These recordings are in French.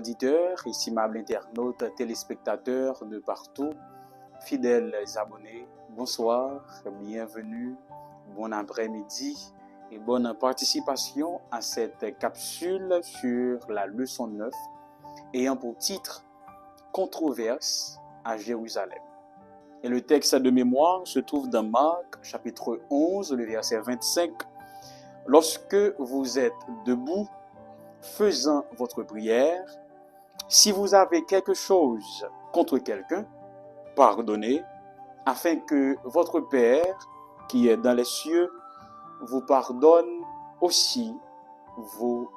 auditeurs, estimables internautes, téléspectateurs de partout, fidèles abonnés, bonsoir, bienvenue, bon après-midi et bonne participation à cette capsule sur la leçon 9 ayant pour titre « Controverse à Jérusalem ». Et le texte de mémoire se trouve dans Marc, chapitre 11, le verset 25. « Lorsque vous êtes debout, faisant votre prière, si vous avez quelque chose contre quelqu'un, pardonnez, afin que votre Père, qui est dans les cieux, vous pardonne aussi vos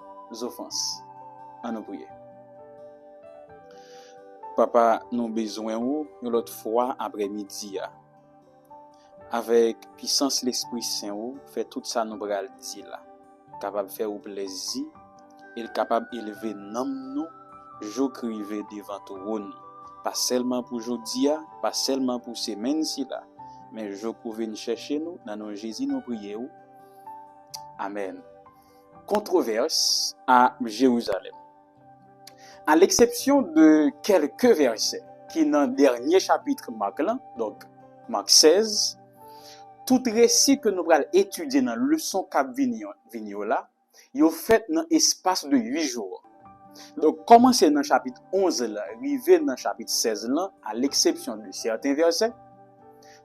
offenses. » À nous prier. Papa, nous besoin une autre fois après-midi, avec puissance l'Esprit Saint, fait tout ça nous bral dit là, capable de faire au plaisir, et capable d'élever nous, je crive devant tout, pas seulement pour aujourd'hui, pas seulement pour ces semaines-ci là, mais je pouvais nous chercher nous, dans nos Jésus nous prions. Amen. Controverse à Jérusalem. À l'exception de quelques versets qui dans le dernier chapitre Marc là, donc Marc 16, tout récit que nous allons étudier dans la leçon cap vigno là, il fait dans espace de 8 jours. Donc commencer dans le chapitre 11 là, arriver dans le chapitre 16 là, à l'exception de certains versets,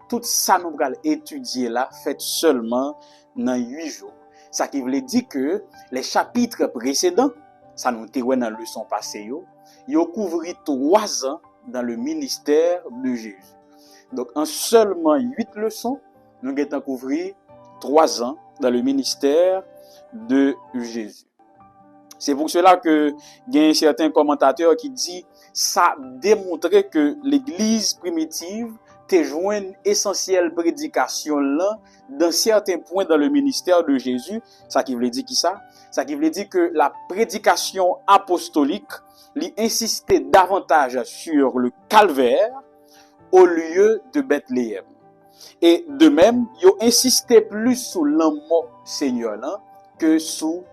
tout ça nous allons étudier là fait seulement dans 8 jours. Ça qui veut dire que les chapitres précédents, ça nous était dans la leçon passée, ils couvert 3 ans dans le ministère de Jésus. Donc en seulement 8 leçons, nous avons couvert 3 ans dans le ministère de Jésus. C'est pour cela que il y a certains commentateurs qui disent ça démontrait que l'église primitive te joint essentielle prédication là dans certains points dans le ministère de Jésus. Ça qui veut dire qui ça? Ça qui veut dire que la prédication apostolique lui insistait davantage sur le calvaire au lieu de Bethléem. Et de même, il insistait plus sur l'amour Seigneur là que sur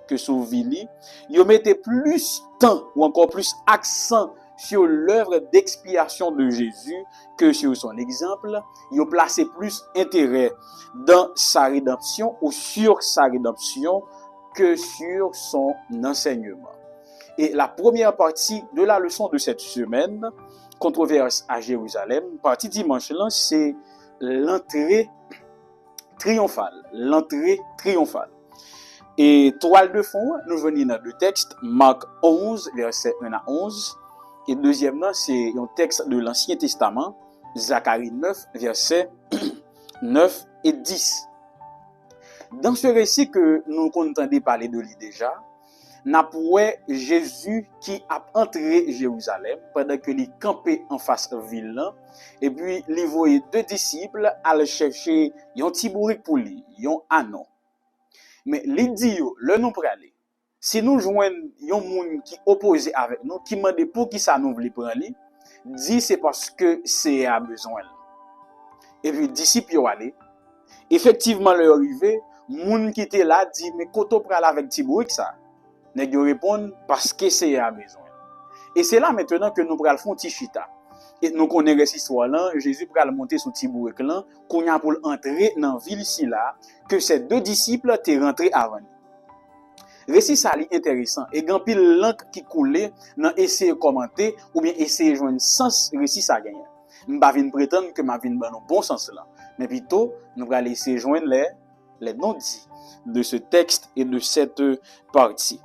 Vili. Il mettait plus temps ou encore plus accent sur l'œuvre d'expiation de Jésus que sur son exemple. Il plaçait plus intérêt dans sa rédemption ou sur sa rédemption que sur son enseignement. Et la première partie de la leçon de cette semaine, Controverse à Jérusalem, partie dimanche là, c'est l'entrée triomphale. L'entrée triomphale. Et toile de fond, nous venons dans le texte, Marc 11, verset 1 à 11. Et deuxièmement, c'est un texte de l'Ancien Testament, Zacharie 9, verset 9 et 10. Dans ce récit que nous entendons parler de lui déjà, n'apoué Jésus qui a entré Jérusalem pendant que il campait en face de ville et puis il voyait 2 disciples aller chercher un petit bourrique pour lui, un anon. Mais il dit le nous praler. Si nous joignons un monde qui opposé avec nous, qui demande pour qui ça nous voulait prendre lui, dit c'est parce que c'est à besoin. Et puis disciples yo aller. Effectivement leur arrivé, monde qui était là dit mais koto pral avec petit bourrique ça. Nèg yo répondent parce que c'est à besoin. Et c'est là maintenant que nous pral font ti chita. Et nous connaissons cette histoire là, Jésus pral monter sur ti bourrique là, qu'on a pour entrer dans ville ici là, que ces 2 disciples étaient rentrés avant. Récit ça li intéressant et grand pile l'encre qui coulait dans essayer commenter ou bien essayer joindre sens récit ça gagne. M'pa vinn prétendre que m'a vinn dans bon sens là, mais plutôt nous allons essayer joindre les non-dits de ce texte et de cette partie.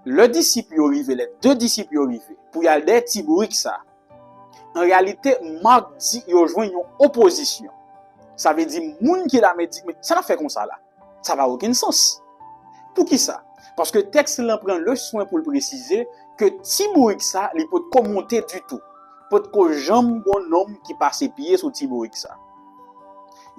Le disciple arrivé, les 2 disciples arrivés pour y aller des petits bourriques ça. En réalité, Marc dit il rejoint une opposition. Ça veut dire moun qui l'a dit mais ça n'a fait comme ça là. Ça va aucun sens. Pour qui ça? Parce que le texte là prend le soin pour le préciser que petit bourrique ça, il peut commenter du tout. Peut que jambe bon homme qui passe pied sur petit bourrique ça.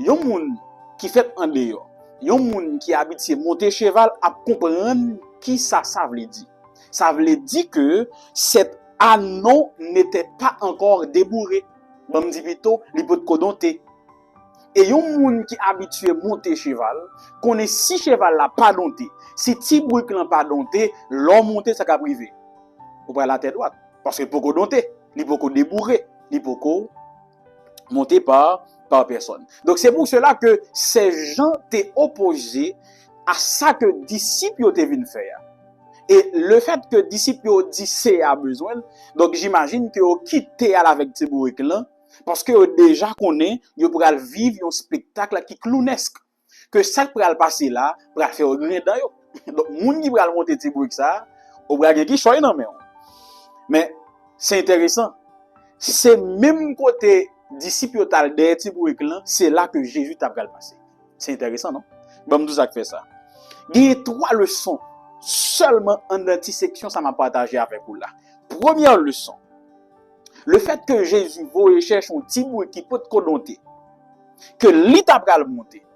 Yon moun qui fait en dehors. Yon moun qui habite monter cheval à comprendre qui ça veut dire. Ça veut dire que cet anon n'était pas encore débourré. Bon dit plutôt, il peut kodonter. Et yon moun qui habitué monter cheval, connaît si cheval là pas dompté, si ti bourrique là pas dompté, l'homme monter ça ka privé. ou pral la tête droite. Parce que beaucoup dompter, il beaucoup débourrer, il beaucoup monté par personne. Donc c'est pour cela que ces gens t'es opposés à ça que disciples t'es venu faire. Et le fait que disciples dit c'est a besoin, donc j'imagine que vous quittez avec Tibourik là parce que déjà connaît, vous pourrez vivre un spectacle qui clownesque. Que ça pourra passer là, pourra faire un grain dans yo. Donc moun qui pourra monter Tibourik ça, ou pourra qui choy non mais c'est intéressant. C'est même côté disciple tal de Tibourik là, c'est là que Jésus t'a pral passer. C'est intéressant non? Bon tout ça fait ça. Il y a 3 leçons seulement en anti-section ça m'a partagé avec vous là. Première leçon. Le fait que Jésus va chercher un Tibourik qui peut te condamner, que lui t'a pral monter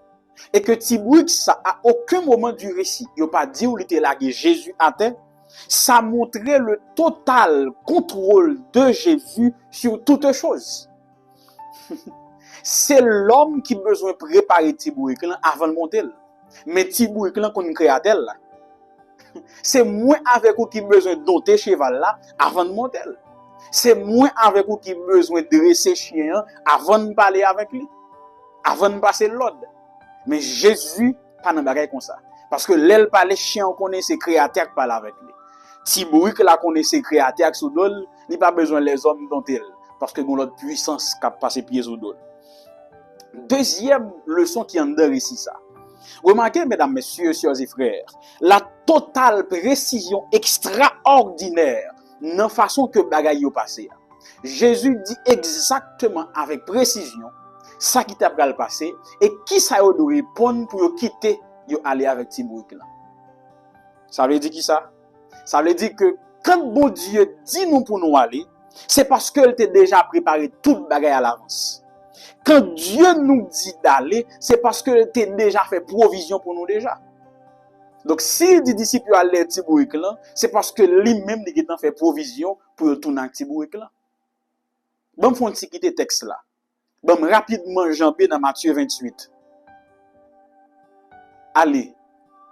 et que Tibourik ça à aucun moment du récit, il a pas dit où il était là Jésus à terre. Ça montrait le total contrôle de Jésus sur toutes choses. C'est l'homme qui a besoin de préparer Tibourik avant de monter. Mais Tibourik qu'on créateur là. C'est moi avec vous qui a besoin de dompter cheval là avant de monter. C'est moi avec vous qui a besoin de dresser chien avant de parler avec lui. Avant de passer l'ordre. Mais Jésus pas dans bagaille comme ça. Parce que l'aile parler chien on connaît c'est créateur qui parle avec lui. Tibourik la connaît c'est créateur sous dol, il pas besoin les hommes dont elle parce que l'autre puissance qui passe pieds sous dol. Deuxième leçon qui en dedans ici ça. Remarquez mesdames, messieurs, sœurs et frères, la totale précision extraordinaire dans façon que bagaille yo passé. Jésus dit exactement avec précision ça qui t'a pral passer et qui ça yo doit répondre pour yo quitter yo aller avec Tibourik là. Ça veut dire qui ça? Ça veut dire que quand bon Dieu dit nous pour nous aller, c'est parce qu'il t'a déjà préparé toute bagaille à l'avance. Quand Dieu nous dit d'aller, c'est parce qu'il t'a déjà fait provision pour nous déjà. Donc s'il dit disciples aller Tibourik là, c'est parce que lui-même il a fait provision pour tourner à Tibourik là. Bon font quitter texte là. Bon rapidement jamper dans Matthieu 28. Allez,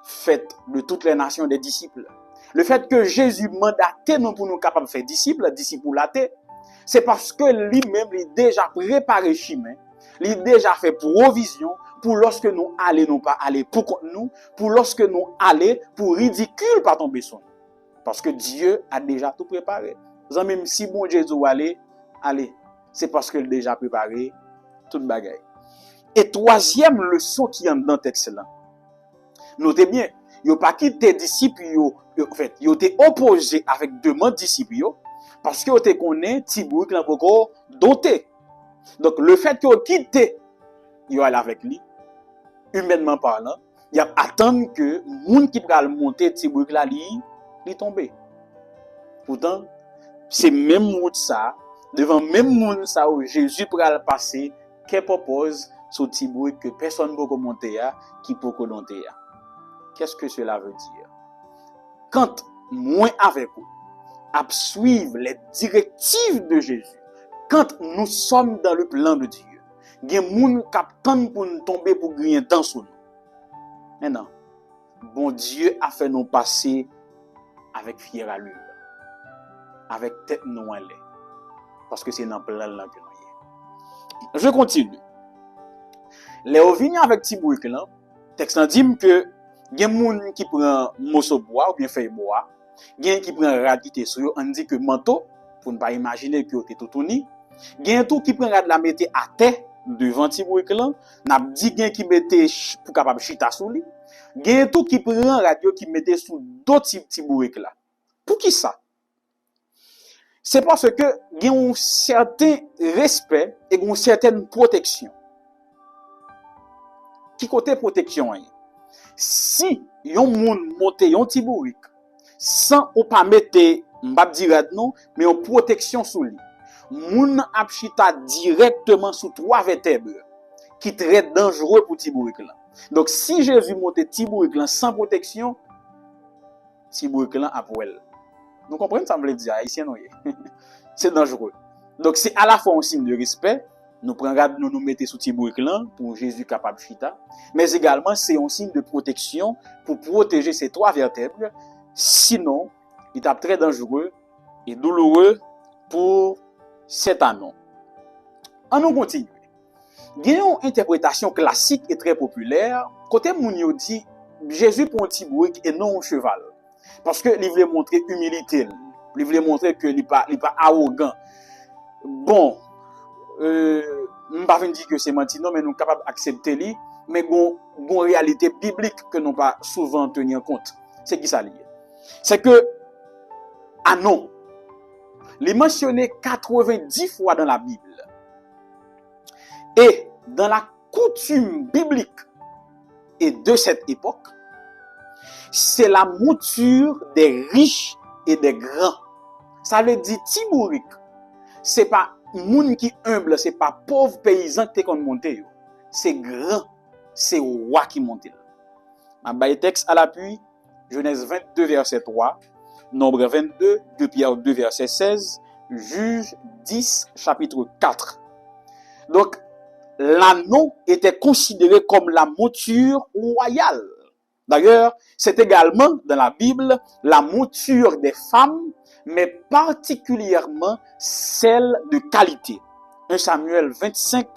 faites de toutes les nations des disciples. Le fait que Jésus mandatait nous pour nous capables de faire disciples c'est parce que lui-même il déjà préparé chemin, il déjà fait provision pour lorsque nous allons non pas aller pour nous, pour lorsque nous allons pour ridicule pas tomber sur nous. Parce que Dieu a déjà tout préparé. Même si bon Jésus allez, c'est parce qu'il a déjà préparé toute bagaille. Et troisième leçon qui est dans le texte là. Notez bien, yo pas quitté disciples en fait, yo été opposé avec demande disciples parce que yo te connaît Tibourik là encore doté. Donc le fait que yo quitté yo aller avec lui humainement parlant, il y a attendre que monde qui va monter Tibourik là li tomber. Pourtant, c'est même monde ça, devant même monde ça où Jésus pral passer qui propose sur Tibourik que personne ne peut monter qui peut monter. Qu'est-ce que cela veut dire? Quand moi avec vous, à suivre les directives de Jésus, quand nous sommes dans le plan de Dieu, il y a des gens qui attendent pour nous tomber pour gagner temps sur nous. Maintenant, bon Dieu a fait nous passer avec fière allure, avec tête nous en l'air, parce que c'est dans le plan que nous sommes. Je continue. Les ovins avec Tibourik là, texte dit que il y a des gens qui prennent morceau bois ou bien feuille bois, il y a des gens qui prennent rad qui te sur on dit que manteau pour ne pas imaginer que tu tout ni, il y a tout qui prend rad la mettre à terre devant Tibourik là, n'a dit qu'il y a qui mettait pour capable chita sous lui, il y a tout qui prend radio qui mettait sous d'autres Tibourik là. Pour qui ça? C'est parce que il y a un certain respect et une certaine protection. Qui côté protection est? Si yon moun monte yon Tibourik sans ou pas mettre m'bap dirad non mais en protection sous lui moun ap chita directement sous 3 vertèbres qui très dangereux pour Tibourik là. Donc si Jésus monte Tibourik là sans protection, Tibourik là a pour elle. Nous comprenons ça me dire haïtien non. C'est dangereux. Donc c'est à la fois un signe de respect. Nous prenons nous mettons sous Tibourik là pour Jésus capable chita, mais également c'est un signe de protection pour protéger ces 3 vertèbres. Sinon, il est très dangereux et douloureux pour cet anneau. On nous continue. Il y a une interprétation classique et très populaire. Côté moun dit Jésus pour un petit bourrique et non un cheval. Parce que il voulait montrer humilité. Il voulait montrer que il pas arrogant. Bon, nous ne pas dire que c'est menti non, mais nous sommes capables d'accepter lui, mais bon réalité biblique que nous pas souvent tenir compte. C'est qui ça lié? C'est que non, il est mentionné 90 fois dans la Bible. Et dans la coutume biblique et de cette époque, c'est la monture des riches et des grands. Ça veut dire Tibouric. C'est pas moun qui humble, c'est pas pauvre paysan qui est monté. C'est grand, c'est roi qui monte. Un bail texte à l'appui, Genèse 22 verset 3, Nombre 22, 2 Pierre 2 verset 16, Juge 10 chapitre 4. Donc l'anneau était considéré comme la monture royale. D'ailleurs, c'est également dans la Bible la monture des femmes, mais particulièrement celle de qualité. 1 Samuel 25,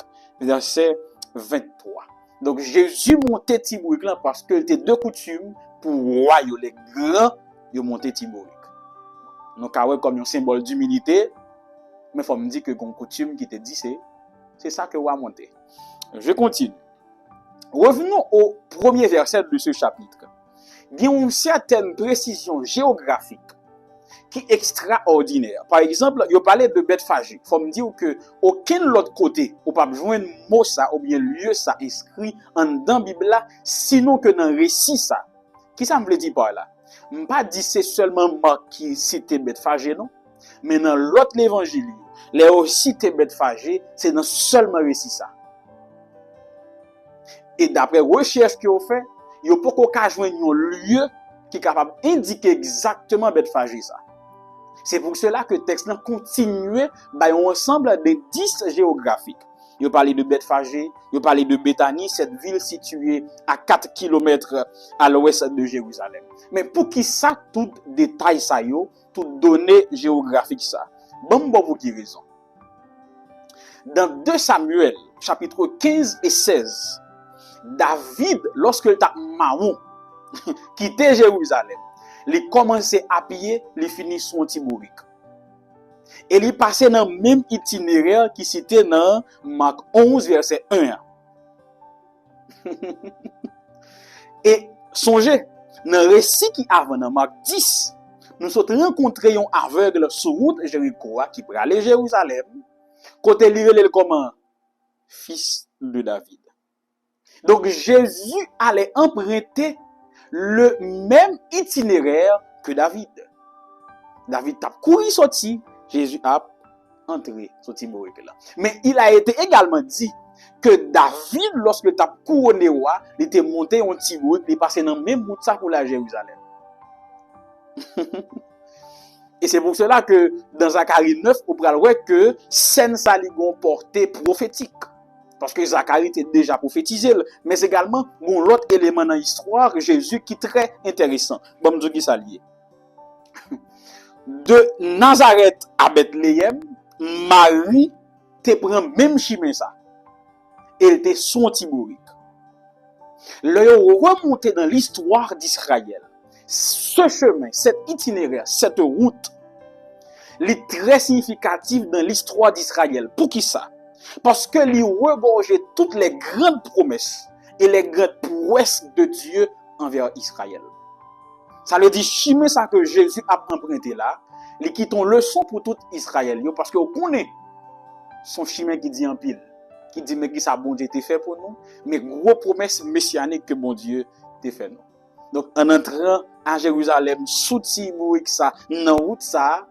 verset 23. Donc Jésus montait Tibouric là parce que était de coutume pour roi les grands de monter Tibouric. Donc comme un symbole d'humilité, mais faut me dire que une coutume qui te dit c'est ça que roi monter. Je continue. Revenons au premier verset de ce chapitre. Il y a une certaine précision géographique qui est extraordinaire. Par exemple, il parlait de Bethphagée. Il faut me dire que aucun autre côté, ou pas joindre mot ça, ou bien lieu ça inscrit en dans la Bible là, sinon que dans le récit ça. Qui ça me veut dire par là? Je ne pas dire c'est seulement Marc qui cite Bethphagée, non? Mais dans l'autre évangile, les aussi Bethphagée, c'est dans seulement récit ça. Et d'après recherche qu'ils ont fait, ils n'ont pas joindre un lieu qui est capable d'indiquer exactement Bethphagée ça. C'est pour cela que le texte continue par un ensemble de 10 géographiques. Il parlait de Bethphagée, il parlait de Béthanie, cette ville située à 4 km à l'ouest de Jérusalem. Mais pour qui ça, tout détail ça, tout données géographique ça? Bon, pour qui raison? Dans 2 Samuel, chapitre 15 et 16, David, lorsqu'il t'a Maon, quitté Jérusalem, il commençait à piller, il finit son Tibouric. Et il passait dans le même itinéraire qui citait dans Marc 11, verset 1. Et songez, dans le récit qui avant dans Marc 10, nous sommes rencontrés un aveugle sur route Jéricho qui pour aller Jérusalem. Côté il comme fils de David. Donc Jésus allait emprunter le même itinéraire que David. David a couru sorti, Jésus a entré sur Tibouric là. Mais il a été également dit que David, lorsque il a couronné roi, il était monté en Tibouric, il passé dans le même route ça pour la Jérusalem. Et c'est pour cela que dans Zacharie 9, on peut voir que scène ça li gon portée prophétique. Parce que Zacharie était déjà prophétisé, mais également bon l'autre élément dans l'histoire Jésus qui est très intéressant. Bon me qui ça lié. De Nazareth à Bethléem, Marie te prend même chemin ça. Elle te son Tibouric. Le remonter dans l'histoire d'Israël. Ce chemin, cet itinéraire, cette route, est très significatif dans l'histoire d'Israël. Pour qui ça? Parce que il regorgeait toutes les grandes promesses et les grandes prouesses de Dieu envers Israël. Ça veut dire chemin ça que Jésus a emprunté là, il quitte une leçon pour tout Israël parce que on connaît son chemin qui dit en pile, qui dit mais qui ça bon Dieu t'a fait pour nous, mais gros promesses messianiques que bon Dieu t'a fait nous. Donc en entrant à Jérusalem sous Tibouric ça, dans route ça,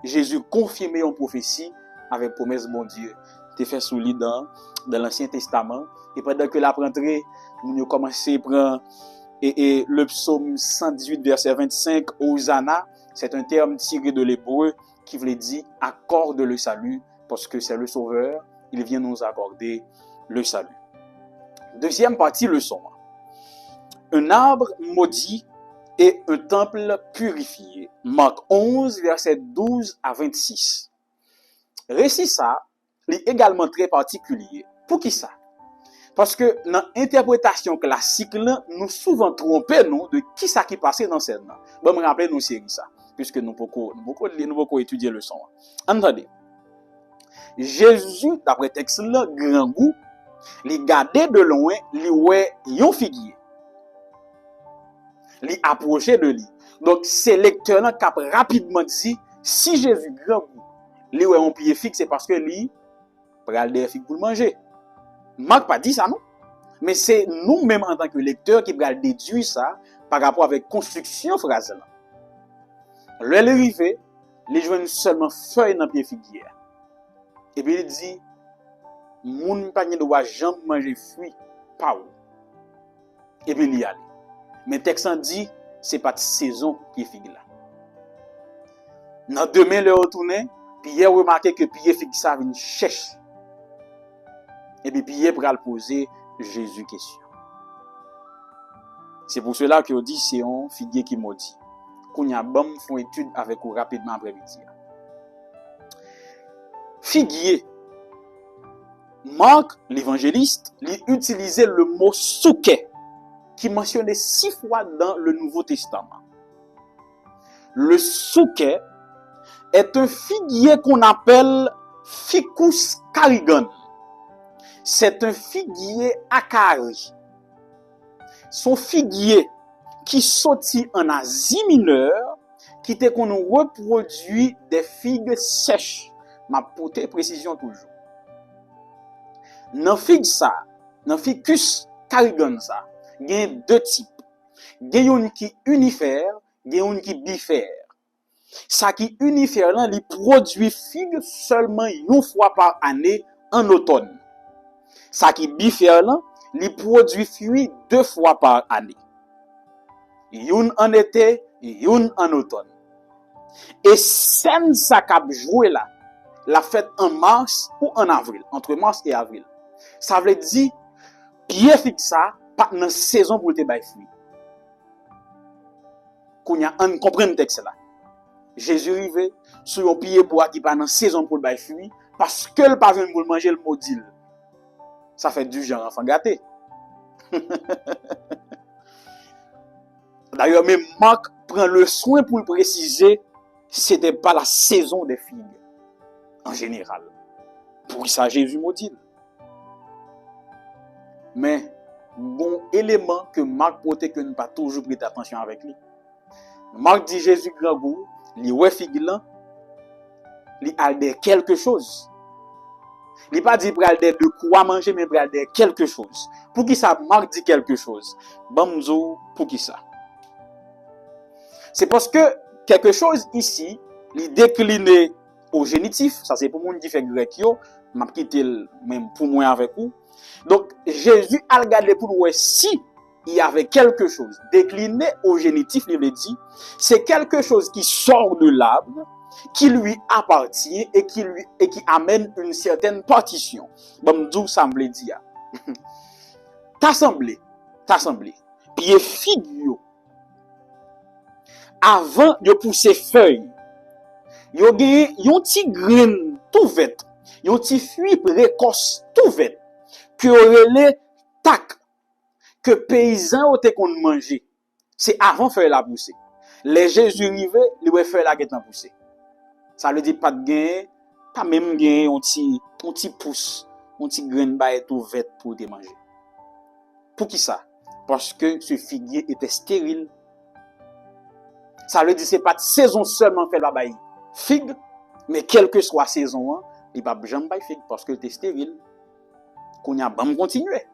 Jésus confirmait une prophétie avec promesse bon Dieu t'a fait sous lui dans l'Ancien Testament. Et pendant que la rentrée, nous avons commencé à prendre et le psaume 118 verset 25 Hosanna, c'est un terme tiré de l'hébreu qui veut dire accorde le salut parce que c'est le sauveur, il vient nous accorder le salut. Deuxième partie leçon. Un arbre maudit et un temple purifié. Marc 11, verset 12 à 26. Récit ça, est également très particulier. Pour qui ça? Parce que dans l'interprétation classique, nous souvent trompons nous de qui ça qui passait dans cette scène. Bon, me rappeler nous série ça, puisque nous beaucoup étudier le son. Entendez. Jésus, d'après texte là, grand goût, il gardait de loin, il ouais yon figuier. Il approchait de lui. Donc c'est lecteur là qui a rapidement dit si Jésus grand goût, il ouais un pied fixe, c'est parce que lui pral des figues pour le manger. Marc pas dit ça non, mais c'est nous-mêmes en tant que lecteurs qui pral déduire ça par rapport avec construction phrase là. Le arrivé, il joignent seulement feuille dans pied figuier. Et puis il dit moun pa ne doit jamais manger fruit pas ou. Et puis il y allait. Mais texte dit c'est pas de saison pied figue là. Dans demain le retourner, Pierre remarqué que pied figue ça vient chercher. Et puis Pierre pral poser Jésus question. C'est pour cela que on dit c'est un figuier qui maudit. Kounya bam font étude avec vous rapidement après-midi. Figuier. Marc, l'évangéliste, il utilisait le mot souquet, qui mentionnait 6 fois dans le Nouveau Testament. Le souquet est un figuier qu'on appelle Ficus carignan. C'est un figuier acari. Son figuier qui sortit en Asie mineure, qui était qu'on reproduit des figues sèches. Ma portée précision toujours. Dans figue ça, dans ficus carignan ça, il y a 2 types. Il y a une qui unifère, il y a une qui bifère. Ça qui unifère là, il produit figue seulement une fois par année en automne. Ça qui bifère là, il produit fruit 2 fois par année. Une en été, une en automne. Et scène ça qu'a joué là, la fête en mars ou en avril, entre mars et avril. Ça veut dire, pied fixe ça, pas dans saison pour te bay fruit. Kounya, on comprend le texte là. Jésus arrivé sur un pied bois qui pas dans saison pour le bay fruit, parce que le pas venu pour manger le maudit. Ça fait du genre enfant gâté. D'ailleurs, même Marc prend le soin pour le préciser, c'était pas la saison des figues, en général. Pour ça, Jésus maudit. Mais, bon élément que Marc portait que nous pas toujours prêter attention avec lui. Marc dit Jésus grand goût, li ouais figue là, li al de quelque chose. Il pas dit pral de quoi manger, mais pral de quelque chose. Pour qui ça Marc dit quelque chose? Bamzo, pour qui ça? C'est parce que quelque chose ici, il décliné au génitif, ça c'est pour moun qui fait grec yo, m'a quitté même pour moi avec vous. Donc Jésus a regardé pour voir si il y avait quelque chose décliné au génitif, il veut dire, c'est quelque chose qui sort de l'arbre, qui lui appartient et qui amène une certaine partition. Bon, d'où ça me dire. T'assemblé. Puis figue yo. Avant de pousser feuille, yo gen yon ti graine tout vête, yon ti fruit précoce tout vête, que relè tac, que paysan ou te kon manger. C'est avant feuille la pousser. Les Jésus rivé, li wè feuille la getan pousser. Ça veut dire pas de gain, pas même gain, on ti pousse, on ti graine ba tout vête pour te manger. Pour qui ça? Parce que ce figuier était stérile. Ça veut dire c'est pas de saison seulement fait la baille figue, mais quelle que soit saison, il va jamais baille figue parce que t'es stérile. Qu'on y a bam continuer.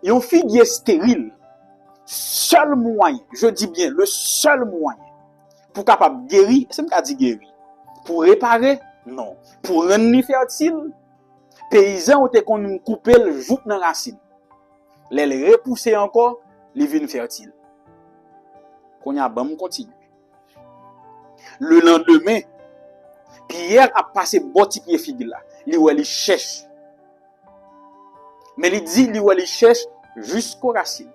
Yon figuier stérile, seul moyen, je dis bien le seul moyen pour capable guérir, c'est me dit guérir. Pour réparer, non. Pour rendre fertile, paysan ont été qu'on couper le jouk dans racine. Les repousser encore, les vignes fertiles. Qu'on y a bam continue. Le lendemain, Pierre a passé botti pied figue là. Il cherche. Mais il dit il cherche jusqu'aux racines.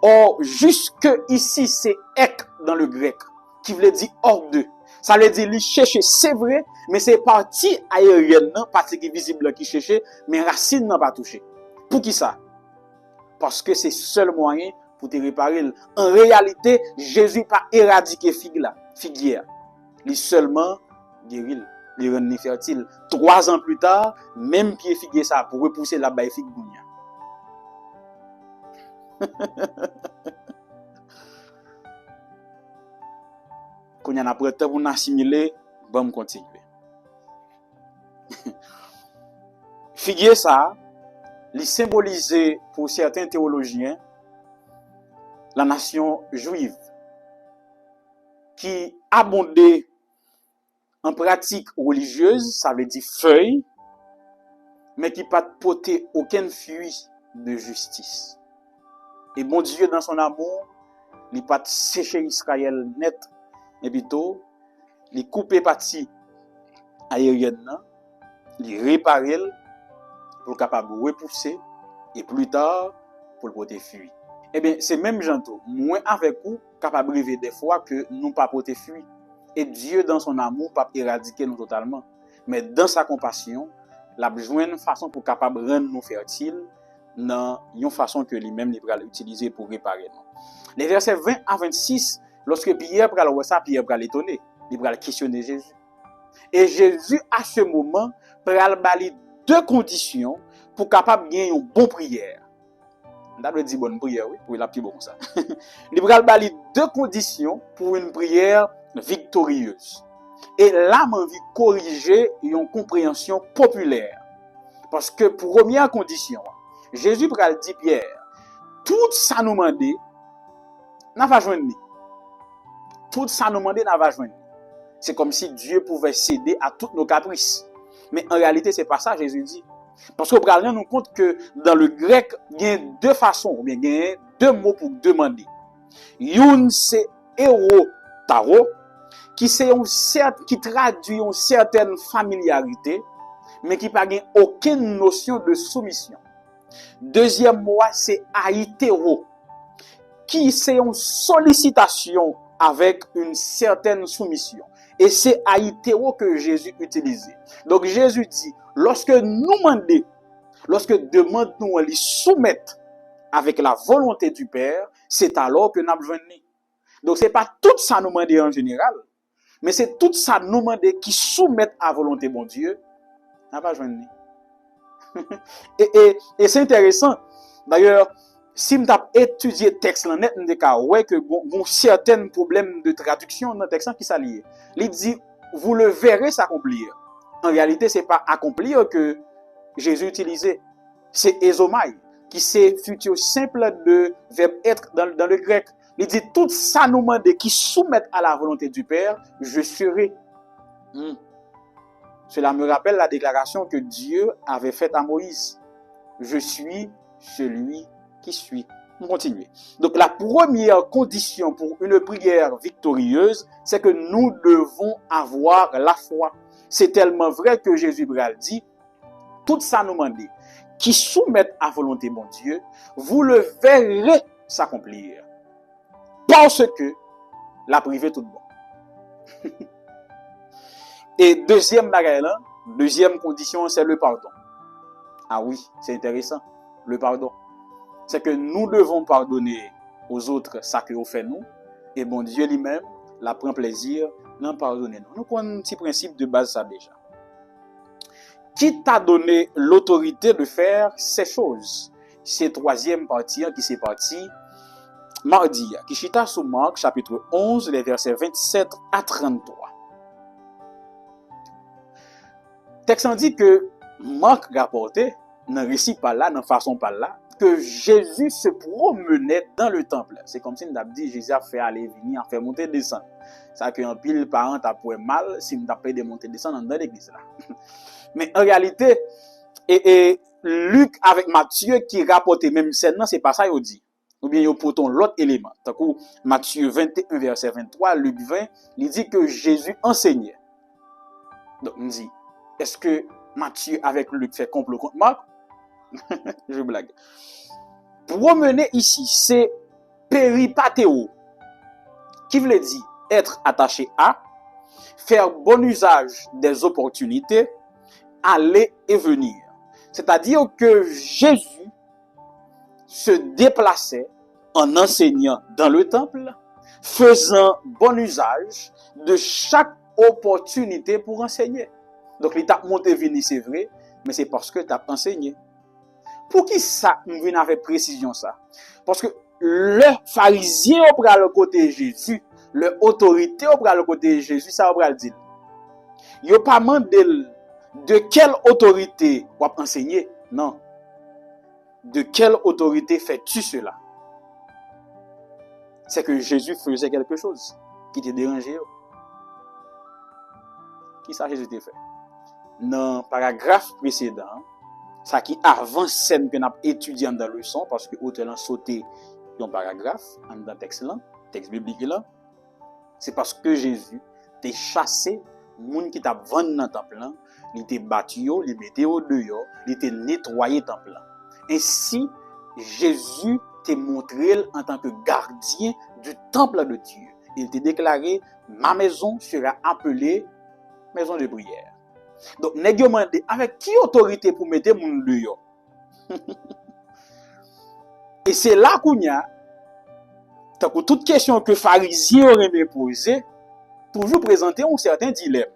Or, jusque ici, c'est ek dans le grec, qui veut dire hors de. Ça veut dire, il cherche, c'est vrai, mais c'est partie aérienne, partie qui est visible qui cherche, mais racine n'a pas touché. Pour qui ça? Parce que c'est seul moyen pour te réparer. En réalité, Jésus n'a pas éradiqué figuière. Il seulement guérit, il rend fertile. 3 ans plus tard, même pied figuier ça pour repousser la baille figue gounia. Quand on a pris le temps pour assimiler, bon continuer. Figuier ça, il symbolisait pour certains théologiens la nation juive qui abondait en pratique religieuse, ça veut dire feuille, mais qui pas porter aucun fruit de justice. Et bon Dieu, dans son amour, il n'a pas séché Israël net, et plutôt, il coupé partie aérienne, il réparé pour capable de repousser, et plus tard, pour le porter fruit. Eh bien, c'est même gentil, moins avec vous, capable de rêver des fois que nous pas porter fruit. Et Dieu, dans son amour, pas éradiquer nous totalement. Mais dans sa compassion, il a besoin d'une façon pour capable de rendre nous fertiles, dans une façon que lui-même il va l'utiliser pour réparer nous. Les versets 20 à 26, lorsque Pierre va le ça, Pierre va l'étonner, il va questionner Jésus. Et Jésus, à ce moment, va lui 2 conditions pour capable de gagner une bonne prière. D'abord dit bonne prière, oui, pour la plus bon ça. Il va lui 2 conditions pour une prière victorieuse. Et là, je vais corriger une compréhension populaire. Parce que première condition, Jésus va dire Pierre, tout ça nous demande, n'a pas joindre. Tout ça nous demande, n'a pas joindre. C'est comme si Dieu pouvait céder à toutes nos caprices. Mais en réalité, c'est pas ça, Jésus dit. Parce qu'on va rendre compte que dans le grec, il y a 2 façons, ou bien il y a 2 mots pour demander. Youn, c'est erotaro, qui traduit une certaine familiarité, mais qui n'a aucune notion de soumission. Deuxième mot, c'est aïtéro, qui c'est une sollicitation avec une certaine soumission. Et c'est aïtéro que Jésus utilisait. Donc Jésus dit, lorsque nous demandons, lorsque demandons nous les soumettre avec la volonté du Père, c'est alors que nous avons besoin. Donc c'est pas tout ça nous demander en général, mais c'est tout ça nous demander qui soumettent à volonté bon Dieu, n'a pas besoin. et c'est intéressant. D'ailleurs, si nous avons étudié le texte, nous avons que bon certains problèmes de traduction dans le texte qui s'allient. Il dit, vous le verrez s'accomplir. En réalité, ce n'est pas accomplir que Jésus utilisait. C'est ezomai, qui c'est futur simple de verbe être dans le grec. Il dit, tout ça nous demande qui soumettent à la volonté du Père, je serai. Cela me rappelle la déclaration que Dieu avait faite à Moïse. Je suis celui qui suis. On continue. Donc la première condition pour une prière victorieuse, c'est que nous devons avoir la foi. C'est tellement vrai que Jésus dit, tout ça nous demande, qui soumettent à volonté mon Dieu, vous le verrez s'accomplir. Parce que la privée tout bon. Et deuxième condition, c'est le pardon. Ah oui, c'est intéressant. Le pardon. C'est que nous devons pardonner aux autres ça que nous fait nous. Et bon Dieu lui-même, la prend plaisir d'en pardonner nous. Nous avons un petit principe de base ça déjà. Qui t'a donné l'autorité de faire ces choses? C'est troisième partie qui s'est partie mardi. Qui chita sous Marc chapitre 11, les versets 27 à 33. Texte dit que Marc rapportait, dans le récit par là, dans la façon par là, que Jésus se promenait dans le temple. C'est comme si nous avons dit Jésus a fait aller venir, a fait monter descendre. Ça que un pile parent a pour mal si nous avons de monter descendre dans l'église là. Mais en réalité, et Luc avec Matthieu qui rapportait même scène, c'est pas ça qu'il dit. Ou bien il pourtant l'autre élément. Tant que Matthieu 21 verset 23, Luc 20, il dit que Jésus enseignait. Donc on dit, est-ce que Matthieu avec Luc fait complot contre Marc? Je blague. Promener ici, c'est péripathéo, qui veut dire être attaché à, faire bon usage des opportunités, aller et venir. C'est-à-dire que Jésus se déplaçait en enseignant dans le temple, faisant bon usage de chaque opportunité pour enseigner. Donc, l'étape monté venu, c'est vrai, mais c'est parce que tu as enseigné. Pour qui ça, on vient avec précision ça? Parce que le pharisien au bras le côté Jésus, le autorité au bras le côté Jésus, ça au bras le dire. Il a pas demandé de quelle autorité on va enseigner. Non. De quelle autorité fais-tu cela? C'est que Jésus faisait quelque chose qui te dérangeait. Qui ça Jésus t'a fait? Dans le paragraphe précédent, ça qui avant scène que nous avons étudié dans la leçon, parce que l'auteur a sauté dans le paragraphe, dans le texte biblique là, c'est parce que Jésus t'a chassé les gens qui t'a vendu dans le temple, il t'a battu, il mettait au dehors, il t'a nettoyé le temple. Ainsi, Jésus t'a montré en tant que gardien du temple de Dieu. Il t'a déclaré, ma maison sera appelée maison de prière. Donc, nèg yo mande avec qui autorité pour mettre moun dehors? Et c'est là qu'on y a, tant que toute question que pharisien aurait me poser, toujours présenter un certain dilemme.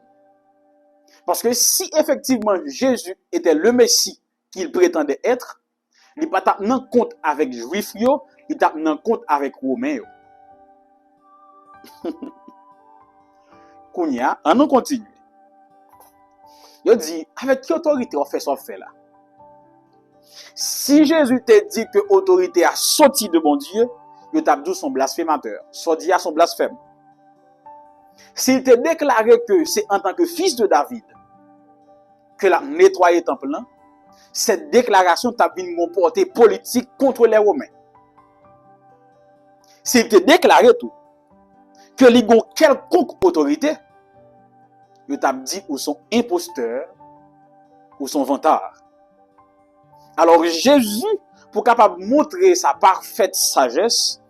Parce que si effectivement Jésus était le Messie qu'il prétendait être, il n'est pas tenant compte avec Juifs, il tenant compte avec Romains. Qu'on y a, on continue. Il dit, avec quelle autorité on fait ça fait là? Si Jésus t'a dit que l'autorité a sorti de bon Dieu, il t'a dit son blasphémateur. Sorti à son blasphème. S'il t'a déclaré que c'est en tant que fils de David que l'a nettoyé le temple, cette déclaration t'a vu une portée politique contre les Romains. S'il t'a déclaré tout, que les gens quelconque autorité, il t'a dit ou son imposteur ou son vantard. Alors Jésus, pour capable montrer sa parfaite sagesse,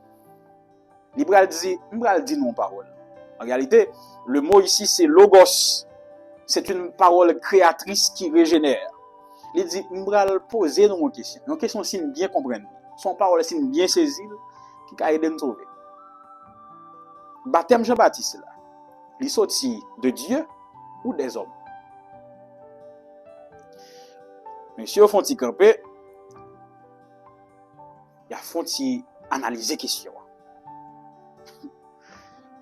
il va dire non parole. En réalité, le mot ici c'est logos. C'est une parole créatrice qui régénère. Il dit, il va poser une question. Une question si nous bien comprendre. Son parole si nous bien saisir, qui va aider nous sauver. Baptême Jean-Baptiste là, il sorti de Dieu ou des hommes. Monsieur Fonti campé, il a Fonti analyser question.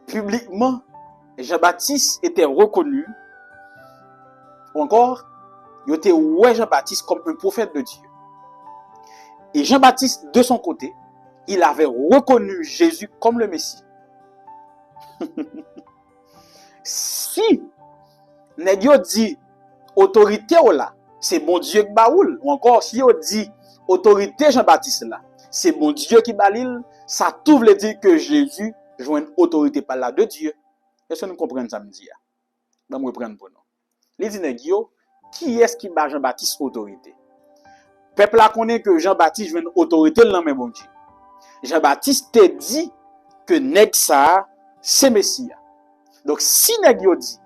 Publiquement, Jean-Baptiste était reconnu, ou encore, il était ouais Jean-Baptiste comme un prophète de Dieu. Et Jean-Baptiste, de son côté, il avait reconnu Jésus comme le Messie. Si nèg yo dit autorité là, c'est bon Dieu qui baoul, ou encore si yo dit autorité Jean-Baptiste là, c'est bon Dieu qui balil, ça tout veut dire que Jésus joue une autorité par là de Dieu. Est-ce que nous comprenons ça me dit? Bon me reprendre pour nous. Les dit nèg yo, qui est-ce qui bat Jean-Baptiste autorité? Peuple là connaît que Jean-Baptiste joue une autorité dans même bon Dieu. Jean-Baptiste te dit que nèg ça c'est Messie. Donc si nèg yo dit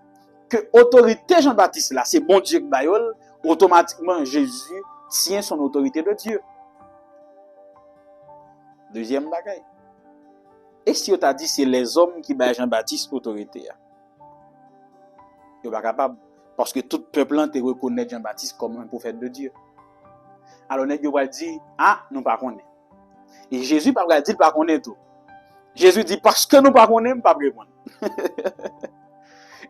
que autorité Jean-Baptiste là, c'est bon Dieu qui bayol, automatiquement Jésus tient son autorité de Dieu. Deuxième bagaille. Et si on t'a dit c'est les hommes qui baillent Jean-Baptiste autorité, yo pas capable parce que tout peuple te reconnaît Jean-Baptiste comme un prophète de Dieu. Alors nèg yo va dire ah, nous pas connaît. Et Jésus pas dire pas connaît tout. Jésus dit parce que nous pas connaît, pas répondre.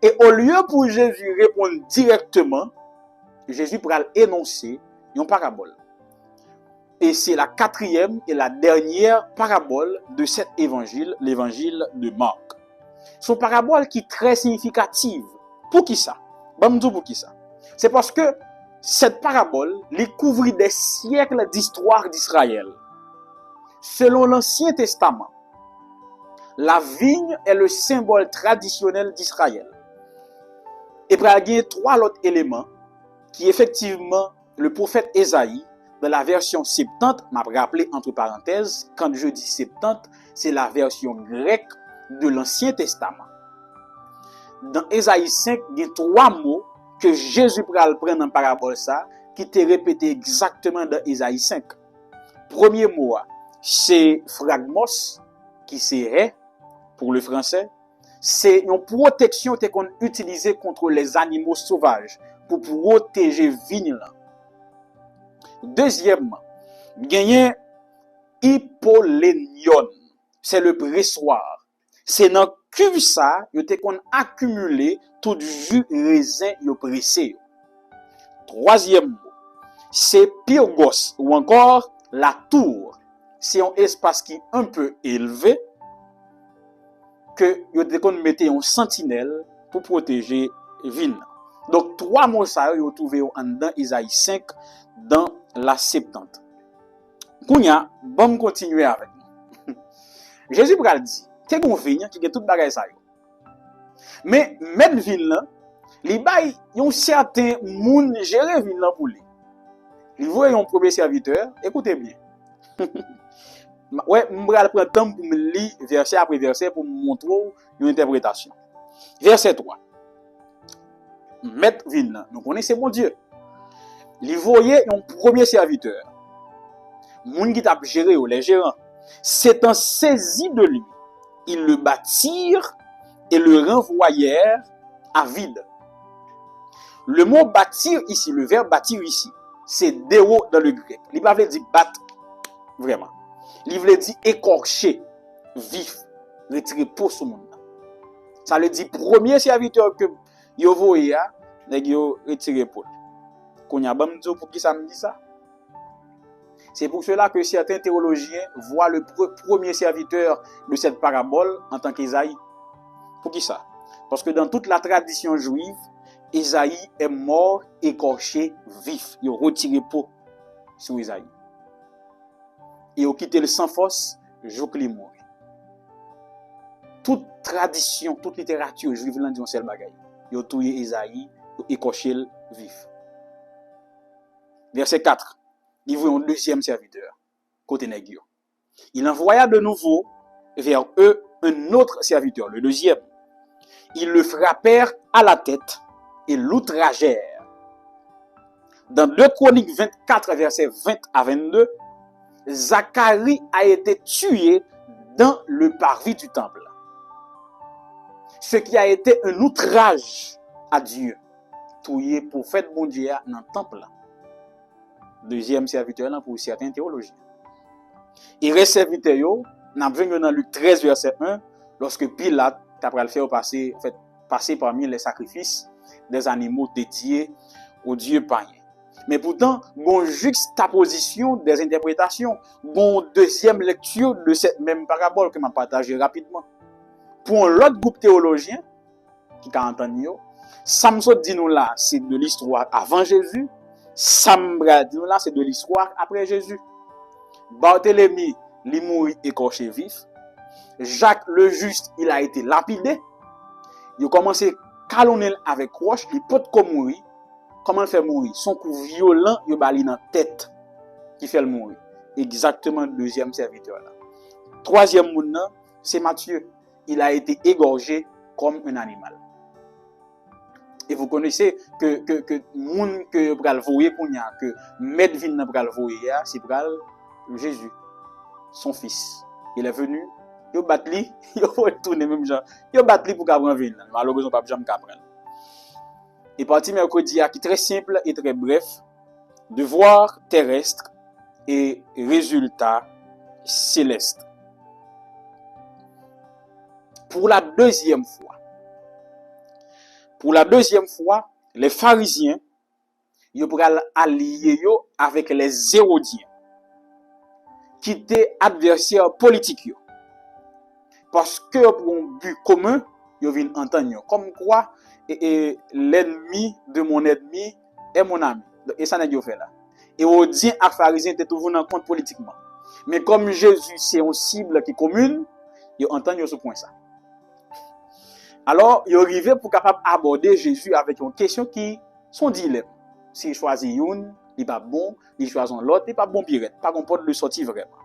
Et au lieu pour Jésus répondre directement, Jésus pourra énoncer une parabole. Et c'est la quatrième et la dernière parabole de cet évangile, l'évangile de Marc. C'est une parabole qui est très significative. Pour qui ça? Pour qui ça? C'est parce que cette parabole les couvre des siècles d'histoire d'Israël. Selon l'Ancien Testament, la vigne est le symbole traditionnel d'Israël. Et il y a trois autres éléments qui effectivement le prophète Ésaïe dans la version Septante, m'a rappelé entre parenthèses, quand je dis Septante, c'est la version grecque de l'Ancien Testament. Dans Ésaïe 5, il y a 3 mots que Jésus pral prendre en parabole ça, qui étaient répétés exactement dans Ésaïe 5. Premier mot, c'est phragmos, qui c'est pour le français. C'est une protection qu'on utilise contre les animaux sauvages pour protéger vigne. Deuxièmement, gagner hypolénion, c'est le pressoir. C'est dans cuve ça, yo te qu'on accumulé tout jus raisin yo pressé. Troisième mot, c'est pyrgos ou encore la tour. C'est un espace qui est un peu élevé que yo te qu'on mette un sentinelle pour protéger ville. Donc 3 mots ça yo trouvé en dans Isaïe 5 dans la Septante. Kounya, bon continuer avec nous. Jésus pral dit que gon vigne qui gen tout bagay ça yo. Mais mettre ville là, li bay yon certain moun gérer ville là pour lui. Li voye yon premier serviteur, écoutez bien. Ouais, m'bral prendre temps pour me lire verset après verset pour me montrer une interprétation. Verset 3. Mettre ville là, nous connaissons mon Dieu. Li voye yon premier serviteur. Moun qui t'a géré les gérants. C'est en saisi de lui. Ils le bâtirent et le renvoyèrent à vide. Le mot bâtir ici, le verbe bâtir ici, c'est déo dans le grec. Il ne veut pas dire battre, vraiment. Il veut dire écorcher, vif, retirer pour ce monde. Ça veut dire premier serviteur que yo voye a, nèg yo retirer pour. Konya bam dio pour qui ça me dit ça? C'est pour cela que certains théologiens voient le premier serviteur de cette parabole en tant qu'Ésaïe. Pour qui ça? Parce que dans toute la tradition juive, Ésaïe est mort, écorché, vif. Il a retiré peau sur Ésaïe. Il a quitté le sans force, jour qu'il est mort. Toute tradition, toute littérature juive l'a dit un seul bagaille. Il a tué Ésaïe, il a écorché vif. Verset 4. Il voit un deuxième serviteur, côté nègre. Il envoya de nouveau vers eux un autre serviteur, le deuxième. Ils le frappèrent à la tête et l'outragèrent. Dans 2 Chroniques 24, versets 20 à 22, Zacharie a été tué dans le parvis du temple. Ce qui a été un outrage à Dieu. Tué pour faire bon Dieu dans le temple. Deuxième serviteur là pour certains théologiens. Il reste serviteur yo, n'a venu dans Luc 13 verset 1 lorsque Pilate t'a pral faire passer parmi les sacrifices des animaux dédiés aux dieux païens. Mais pourtant, bon juxtaposition des interprétations, bon deuxième lecture de cette même parabole que m'a partagé rapidement. Pour l'autre groupe théologien qui a entendu yo, Samson dit nous là, c'est de l'histoire avant Jésus. Sambra dit nous là, c'est de l'histoire après Jésus. Barthélemy, il mourit écorché vif. Jacques le Juste, il a été lapidé. Il a commencé à calonner avec roche, il peut mourir. Comment le faire mourir? Son coup violent, il a bali dans la tête qui fait le mourir. Exactement le deuxième serviteur là. Troisième monde, c'est Matthieu. Il a été égorgé comme un animal. Et vous connaissez que moun que pral voyer kounya que Medvin nan pral voyer c'est pral Jésus, son fils. Il est venu, yo bat li, yo retourner même genre, yo bat li pour ka prendre vin. Malheureusement pas jamais ka prendre. Et parti mercredi qui est très simple et très bref, devoir terrestre et résultat céleste. Pour la deuxième fois, les pharisiens, ils pral allier yo avec les hérodiens, qui étaient adversaires politiques. Parce que pour un but commun, ils viennent entendre. Comme quoi, l'ennemi de mon ennemi est mon ami. Et ça n'est pas fait là. Et Hérodien et pharisiens étaient toujours en compte politiquement. Mais comme Jésus, c'est une cible qui est commune, ils entendent ce point ça. Alors, ils arrivaient pour capable aborder Jésus avec une question qui sont dilemme. S'il choisit une il pas bon, il choisit l'autre, il pas bon pirate, pas qu'on porte le sorti vraiment.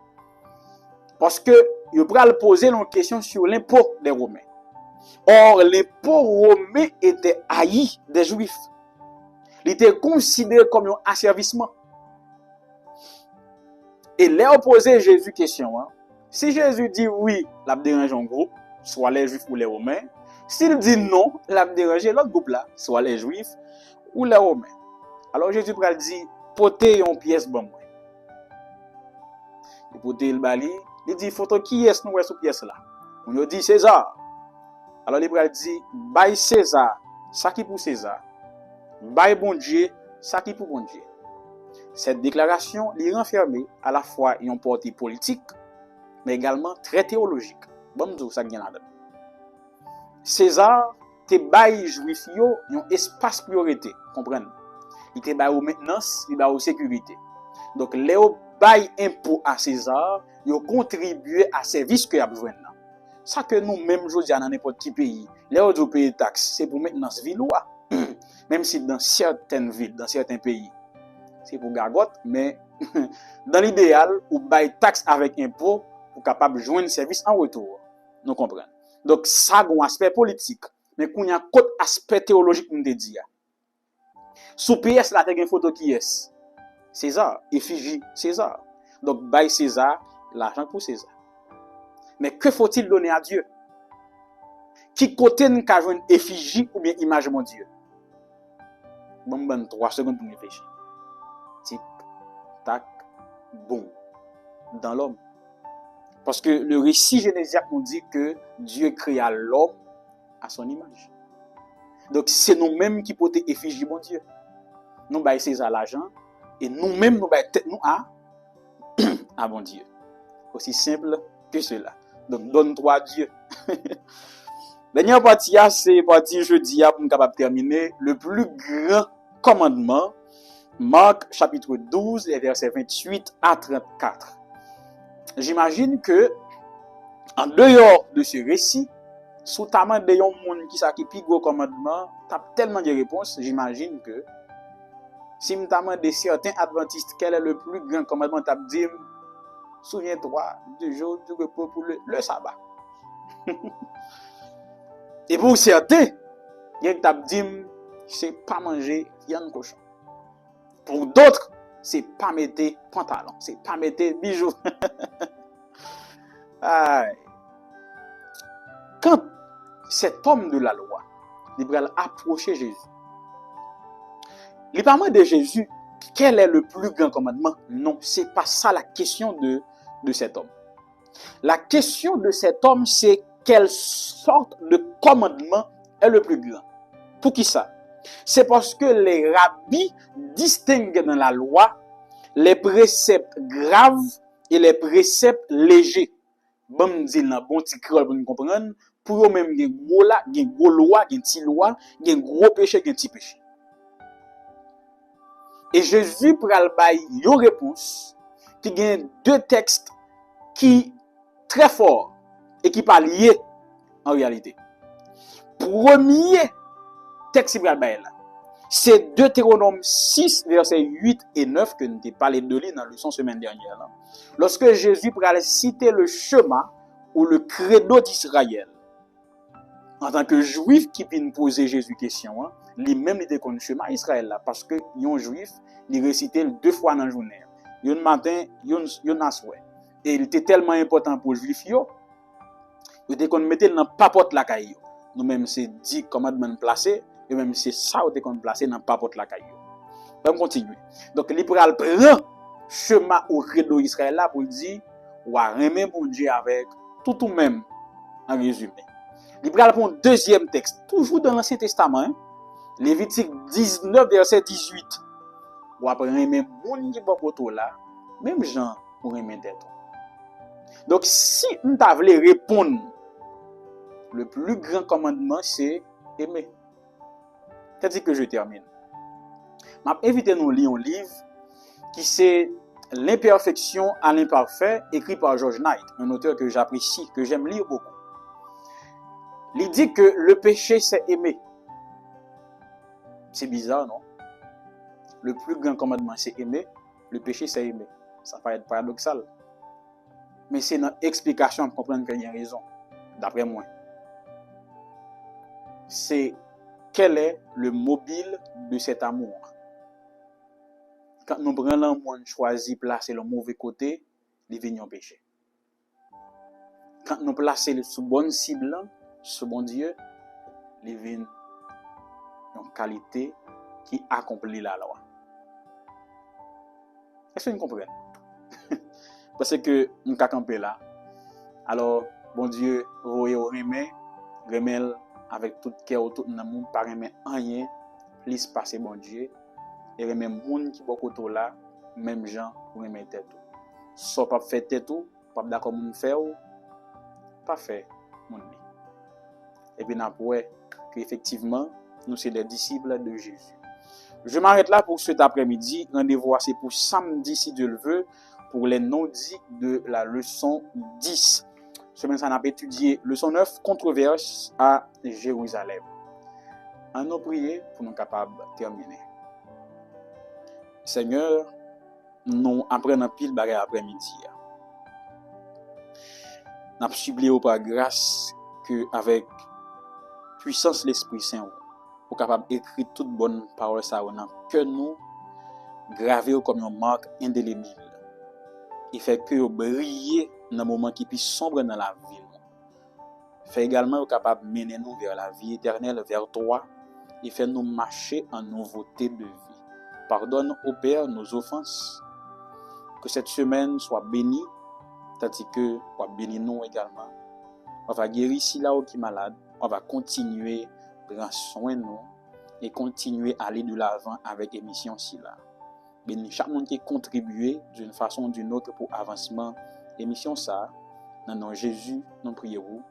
Parce que il pral poser une question sur l'impôt des Romains. Or l'impôt romain était haï des Juifs. Il était considéré comme un asservissement. Et là poser Jésus question, hein. Si Jésus dit oui, la dérange en groupe, soit les Juifs ou les Romains. S'il dit non, la dérange l'autre groupe là, soit les Juifs ou les Romains. Alors Jésus pral dit porter une pièce bon moi. Il porter le bali, il dit photo qui est nous sous pièce là. On lui dit César. Alors il pral dit bail César, ça qui pour César. Bail bon Dieu, ça qui pour bon Dieu. Cette déclaration est renfermée à la fois une portée politique mais également très théologique. Bon nous ça gagne là-dedans. César te bail juif yo un espace priorité, comprenez? Il te bail aux maintenance, il bail aux sécurité. Donc les bail impôt à César, yo contribuer à service que y a besoin là. Ça que nous même jodi dans n'importe qui pays, les autres payer taxe, c'est pour maintenance ville ou même si dans certaines villes, dans certains pays, c'est pour gargote, mais dans l'idéal, ou bail taxe avec impôt pour capable joindre service en retour. Nous comprenons. Donc ça a un aspect politique, mais qu'on y a un aspect théologique nous te dit. Sous PS là, tu as une photo qui est César, effigie César. Donc bail César, l'argent pour César. Mais que faut-il donner à Dieu? Qui côté nous ka joindre effigie ou bien image mon Dieu? Bon 3 secondes pour réfléchir. Tic tac bon dans l'homme. Parce que le récit génésiaque nous dit que Dieu créa l'homme à son image. Donc c'est nous-mêmes qui portons effigie mon Dieu. Nous baillons César l'argent et nous-mêmes nous baillons tête nous à bon Dieu. Aussi simple que cela. Donc donne-toi à Dieu. Dernière partie, c'est partie jeudi pour nous capable terminer le plus grand commandement. Marc chapitre 12, les versets 28 à 34. J'imagine que, en dehors de ce récit, sous ta main de yon moun qui sa qui pi gros commandement, t'as tellement de réponses, j'imagine que, si m'ta main de certains adventistes, quel est le plus grand commandement, t'as dit, souviens-toi du jour du repos pour le sabbat. Et pour certains, il y a t'as dit, c'est pas manger viande cochon. Pour d'autres, c'est pas mettre pantalon, c'est pas mettre bijoux. Quand cet homme de la loi, il va approcher Jésus, il parle de Jésus, quel est le plus grand commandement? Non, c'est pas ça la question de cet homme. La question de cet homme, c'est quelle sorte de commandement est le plus grand? Pour qui ça? C'est parce que les rabbis distinguent dans la loi les préceptes graves et les préceptes légers. Bon dit nan bon ti créole pour nous comprendre, pour eux même gen gros là, gen gros loi, gen ti loi, gen gros péché, gen ti péché. Et Jésus pral bay yo réponse qui gen deux textes qui très forts et qui pas liés en réalité. Premier texte pral bay là, c'est Deutéronome 6 versets 8 et 9 que nous t'ai parlé de lui dans la leçon semaine dernière là. Lorsque Jésus pral citer le chemin ou le credo d'Israël. En tant que juif qui vient poser Jésus question, lui-même il était connu chemin Israël là parce que yon juif, il récitait 2 fois dans la journée. Yon matin, yon aswe. Et il était tellement important pour juif yo, il était qu'on mettait dans papote la caillou. Nous même c'est 10 commandements placés, et même c'est ça on était qu'on placer dans papote la caillou. On continue. Donc il pral prend chemin au credo Israël là pour dire wa remen bon Dieu avec tout même en résumé. Il pral prend deuxième texte toujours dans l'Ancien Testament, Lévitique 19 verset 18. Ou après remen bon qui bon koto là, même Jean pour remen tête. Donc si on t'a voulu répondre, le plus grand commandement c'est aimer. C'est-à-dire que je termine. M'a invité nous lire un livre qui c'est L'imperfection à l'imparfait, écrit par George Knight, un auteur que j'apprécie, que j'aime lire beaucoup. Il dit que le péché c'est aimer. C'est bizarre, non? le plus grand commandement c'est aimer, le péché c'est aimer. Ça paraît paradoxal. Mais c'est dans l'explication pour comprendre qu'il y a raison, d'après moi. C'est quel est le mobile de cet amour. Quand nous prenons l'amour, nous choisissons de placer le mauvais côté, il vient au péché. Quand nous plaçons le sous bonne cible, sous bon Dieu, il vient une qualité qui accomplit la loi. Est-ce que vous comprenez? Parce que nous sommes campés là. Alors, bon Dieu, vous remet avec tout cœur, tout l'amour, pas remet rien, plus passer bon Dieu. Et remet moun qui beaucoup tout là, même gens, vous remet tête tout. Soit pas fait tête tout, pas d'accord moun faire ou pas fait moun li. Et puis n'après que effectivement, nous sommes des disciples de Jésus. Je m'arrête là pour cet après-midi. Rendez-vous c'est pour samedi si Dieu le veut pour les non-dits de la leçon 10. Semaine ça n'a pas étudié leçon 9, controverse à Jérusalem. En nous prier pour nous capables de terminer. Seigneur, nous apprenons pile bagarre après-midi. Nous supplions par grâce que avec puissance l'Esprit Saint, nous capable d'écrire toute bonne parole ça dans que nous graver comme une marque indélébile. Il fait que briller dans moment qui plus sombre dans la vie. Fait également capable mener nous vers la vie éternelle, vers toi, et fait nous marcher en nouveauté de vie. Pardonne au Père nos offenses. Que cette semaine soit bénie, tandis que soit béni nous également. On va guérir si là qui est malade. On va continuer à prendre soin de nous et continuer à aller de l'avant avec l'émission si là. Béni chaque monde qui contribué d'une façon ou d'une autre pour avancement émission ça. Dans nom Jésus, nous prions.